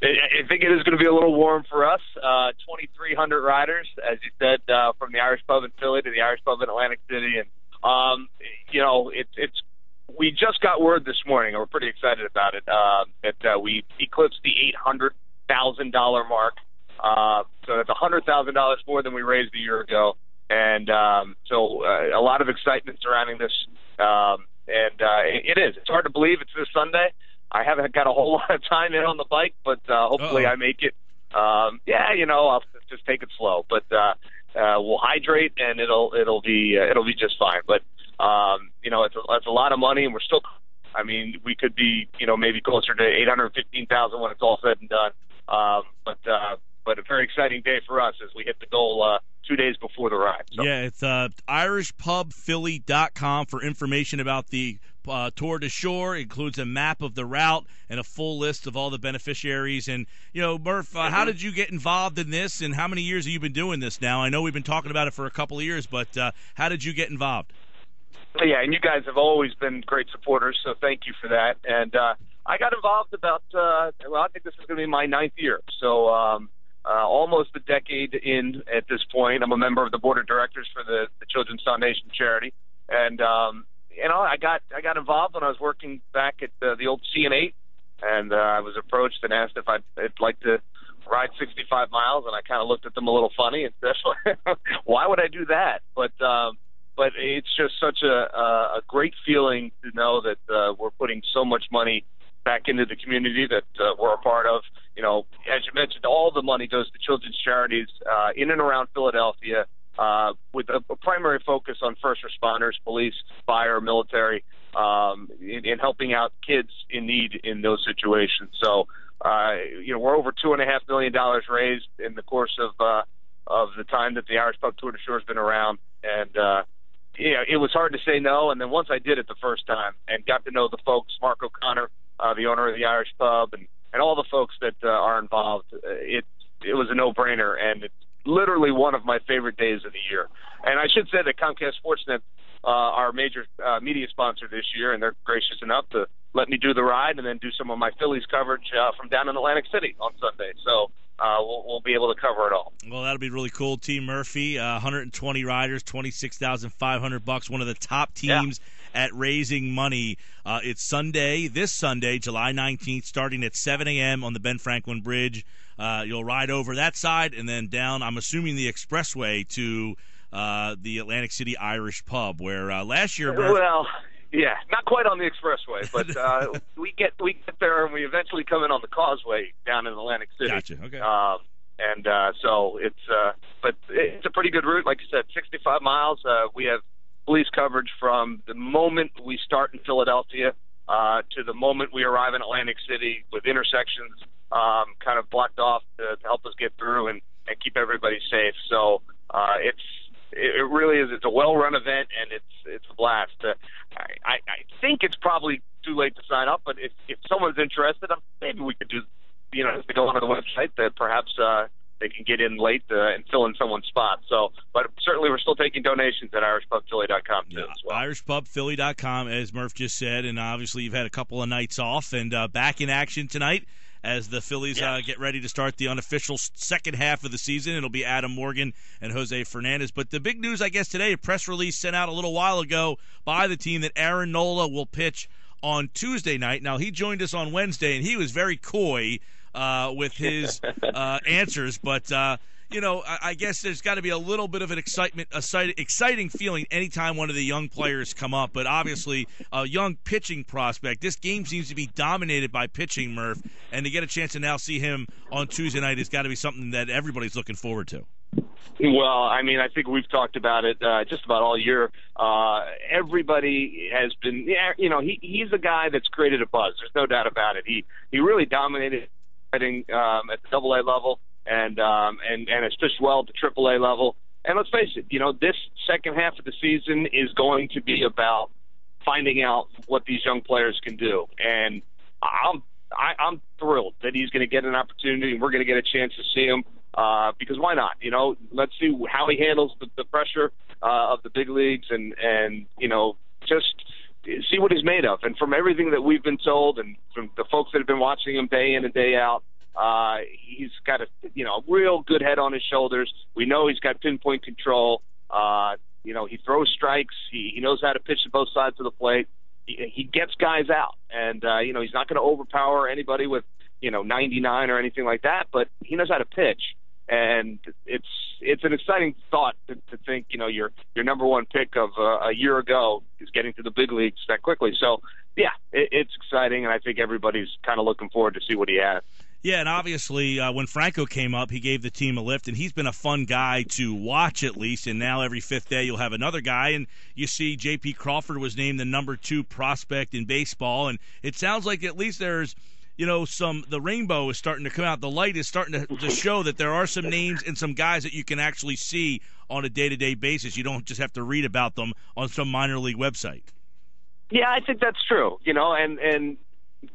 I think it is going to be a little warm for us. 2,300 riders, as you said, from the Irish Pub in Philly to the Irish Pub in Atlantic City. And, we just got word this morning, and we're pretty excited about it, that we eclipsed the $800,000 mark. So that's $100,000 more than we raised a year ago. And so a lot of excitement surrounding this. It is. It's hard to believe it's this Sunday. I haven't got a whole lot of time in on the bike, but hopefully I make it. I'll just take it slow. But we'll hydrate, and it'll be just fine. But it's a lot of money, and we're still. I mean, we could be maybe closer to $815,000 when it's all said and done. But a very exciting day for us as we hit the goal 2 days before the ride. So. Yeah, it's irishpubphilly.com for information about the Tour de Shore. It includes a map of the route and a full list of all the beneficiaries. And, Murph, how did you get involved in this, and how many years have you been doing this now? I know we've been talking about it for a couple of years, but how did you get involved? Yeah, and you guys have always been great supporters, so thank you for that. And I got involved about, I think this is going to be my 9th year. So almost a decade in at this point. I'm a member of the board of directors for the Children's Foundation charity. And, I got involved when I was working back at the old C&8, and I was approached and asked if I'd like to ride 65 miles, and I kind of looked at them a little funny and said, why would I do that? But it's just such a great feeling to know that we're putting so much money back into the community that we're a part of. As you mentioned, all the money goes to children's charities in and around Philadelphia, with a primary focus on first responders, police, fire, military, in helping out kids in need in those situations. So, we're over $2.5 million raised in the course of the time that the Irish Pub Tour de Shore has been around, and it was hard to say no. And then once I did it the first time and got to know the folks, Mark O'Connor, the owner of the Irish Pub, and all the folks that are involved, it was a no-brainer, and it's literally one of my favorite days of the year. And I should say that Comcast Sportsnet, our major media sponsor this year, and they're gracious enough to let me do the ride and then do some of my Phillies coverage from down in Atlantic City on Sunday. So we'll be able to cover it all. Well, that'll be really cool. Team Murphy, 120 riders, $26,500. One of the top teams at raising money. It's this Sunday, July 19th, starting at 7 a.m. on the Ben Franklin Bridge. You'll ride over that side and then down, I'm assuming, the expressway to the Atlantic City Irish Pub, where last year... Well, yeah, not quite on the expressway, but we get there and we eventually come in on the causeway down in Atlantic City. Gotcha, okay. So but it's a pretty good route. Like you said, 65 miles. We have police coverage from the moment we start in Philadelphia to the moment we arrive in Atlantic City, with intersections kind of blocked off to help us get through and keep everybody safe. So it really is. It's a well-run event, and it's a blast. I think it's probably too late to sign up, but if someone's interested, maybe we could do, if they go onto the website, that perhaps they can get in late and fill in someone's spot. So, but certainly we're still taking donations at irishpubphilly.com too. As well. irishpubphilly.com, as Murph just said, and obviously you've had a couple of nights off and back in action tonight as the Phillies get ready to start the unofficial second half of the season. It'll be Adam Morgan and Jose Fernandez. But the big news, I guess, today, a press release sent out a little while ago by the team that Aaron Nola will pitch on Tuesday night. Now, he joined us on Wednesday, and he was very coy with his answers. But, I guess there's got to be a little bit of an exciting feeling anytime one of the young players come up. But obviously, a young pitching prospect. This game seems to be dominated by pitching, Murph. And to get a chance to now see him on Tuesday night has got to be something that everybody's looking forward to. Well, I mean, I think we've talked about it just about all year. Everybody has been, he's a guy that's created a buzz. There's no doubt about it. He really dominated hitting at the AA level. And has pitched well at the AAA level. And let's face it, this second half of the season is going to be about finding out what these young players can do. And I'm thrilled that he's going to get an opportunity, and we're going to get a chance to see him because why not? Let's see how he handles the pressure of the big leagues, and just see what he's made of. And from everything that we've been told, and from the folks that have been watching him day in and day out, He's got a real good head on his shoulders. We know he's got pinpoint control. He throws strikes. He knows how to pitch to both sides of the plate. He gets guys out, and he's not going to overpower anybody with 99 or anything like that. But he knows how to pitch, and it's an exciting thought to think your number one pick of a year ago is getting to the big leagues that quickly. So yeah, it's exciting, and I think everybody's kind of looking forward to see what he has. Yeah, and obviously when Franco came up, he gave the team a lift, and he's been a fun guy to watch at least, and now every fifth day you'll have another guy, and you see J.P. Crawford was named the number 2 prospect in baseball, and it sounds like at least there's the rainbow is starting to come out. The light is starting to show that there are some names and some guys that you can actually see on a day-to-day basis. You don't just have to read about them on some minor league website. Yeah, I think that's true, and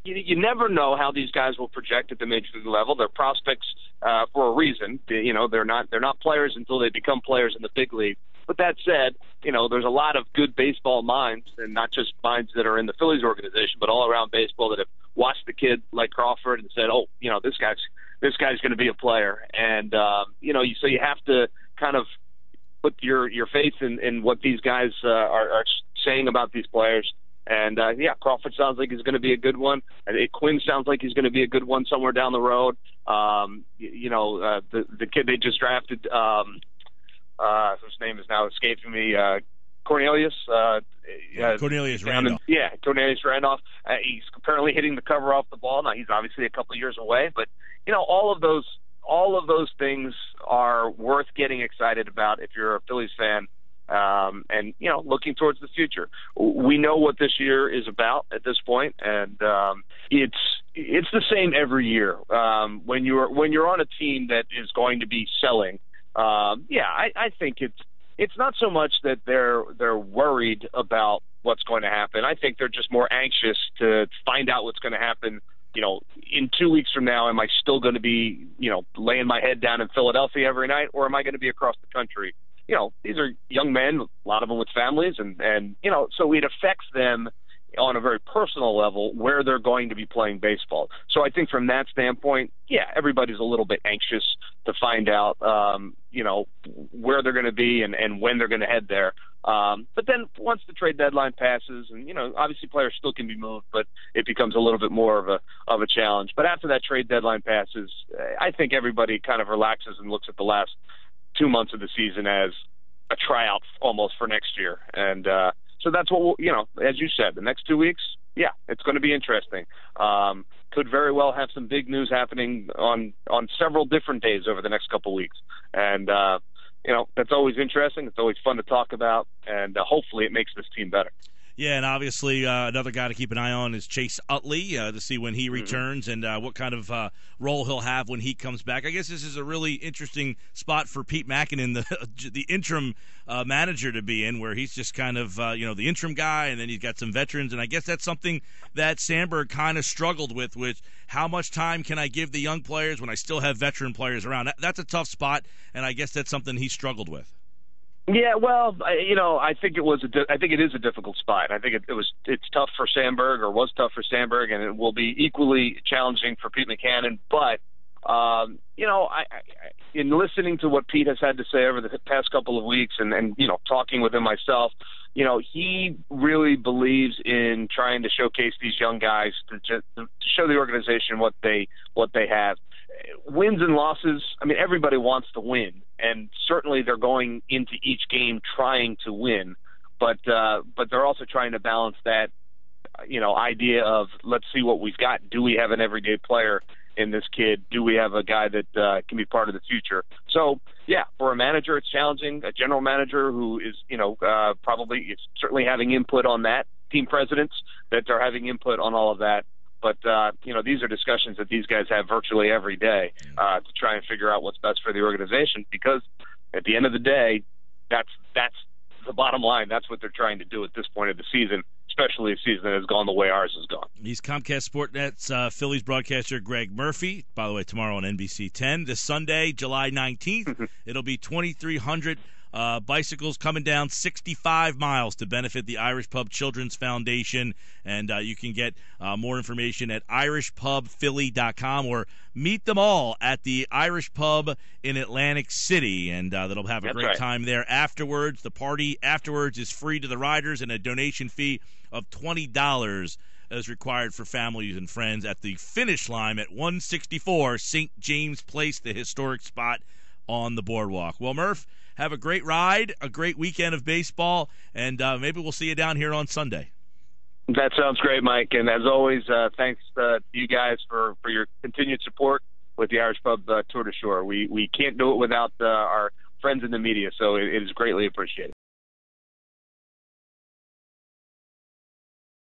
you never know how these guys will project at the major league level. They're prospects for a reason. They're not players until they become players in the big league. But that said, there's a lot of good baseball minds, and not just minds that are in the Phillies organization, but all around baseball that have watched the kid like Crawford and said, "Oh, this guy's going to be a player." And so you have to kind of put your faith in what these guys are saying about these players. And, Crawford sounds like he's going to be a good one. Quinn sounds like he's going to be a good one somewhere down the road. The kid they just drafted, whose name is now escaping me, Cornelius. Cornelius Randolph. Cornelius Randolph. He's apparently hitting the cover off the ball. Now, he's obviously a couple of years away. But, all of those things are worth getting excited about if you're a Phillies fan. And looking towards the future. We know what this year is about at this point, and it's the same every year. When you're on a team that is going to be selling, I think it's not so much that they're worried about what's going to happen. I think they're just more anxious to find out what's going to happen. In 2 weeks from now, am I still going to be laying my head down in Philadelphia every night, or am I going to be across the country? These are young men, a lot of them with families, and so it affects them on a very personal level where they're going to be playing baseball. So I think from that standpoint, everybody's a little bit anxious to find out, where they're going to be and when they're going to head there. But then once the trade deadline passes, and obviously players still can be moved, but it becomes a little bit more of a challenge. But after that trade deadline passes, I think everybody kind of relaxes and looks at the last 2 months of the season as a tryout almost for next year. And so that's what as you said, the next 2 weeks, it's going to be interesting. Could very well have some big news happening on several different days over the next couple of weeks. And, that's always interesting. It's always fun to talk about, and hopefully it makes this team better. Yeah, and obviously another guy to keep an eye on is Chase Utley to see when he returns and what kind of role he'll have when he comes back. I guess this is a really interesting spot for Pete Mackinnon, the interim manager, to be in, where he's just kind of the interim guy, and then he's got some veterans. And I guess that's something that Sandberg kind of struggled with how much time can I give the young players when I still have veteran players around. That's a tough spot, and I guess that's something he struggled with. Yeah, well, I think it is a difficult spot. I think it's tough for Sandberg, or was tough for Sandberg, and it will be equally challenging for Pete Mackinnon. But in listening to what Pete has had to say over the past couple of weeks, and talking with him myself, he really believes in trying to showcase these young guys to show the organization what they have. Wins and losses, everybody wants to win, and certainly they're going into each game trying to win, but they're also trying to balance that, idea of, let's see what we've got. Do we have an everyday player in this kid? Do we have a guy that can be part of the future? So, for a manager, it's challenging. A general manager who is, probably is certainly having input on that. Team presidents that are having input on all of that. But, these are discussions that these guys have virtually every day to try and figure out what's best for the organization, because at the end of the day, that's the bottom line. That's what they're trying to do at this point of the season, especially a season that has gone the way ours has gone. He's Comcast Sportnet's Phillies broadcaster Greg Murphy. By the way, tomorrow on NBC 10. This Sunday, July 19th, it'll be 2300 bicycles coming down 65 miles to benefit the Irish Pub Children's Foundation. And you can get more information at irishpubphilly.com or meet them all at the Irish Pub in Atlantic City. And that'll have a great time there afterwards. The party afterwards is free to the riders, and a donation fee of $20 is required for families and friends at the finish line at 164 St. James Place, the historic spot on the boardwalk. Well, Murph, have a great ride, a great weekend of baseball, and maybe we'll see you down here on Sunday. That sounds great, Mike. And as always, thanks to you guys for your continued support with the Irish Pub Tour de Shore. We can't do it without our friends in the media, so it is greatly appreciated.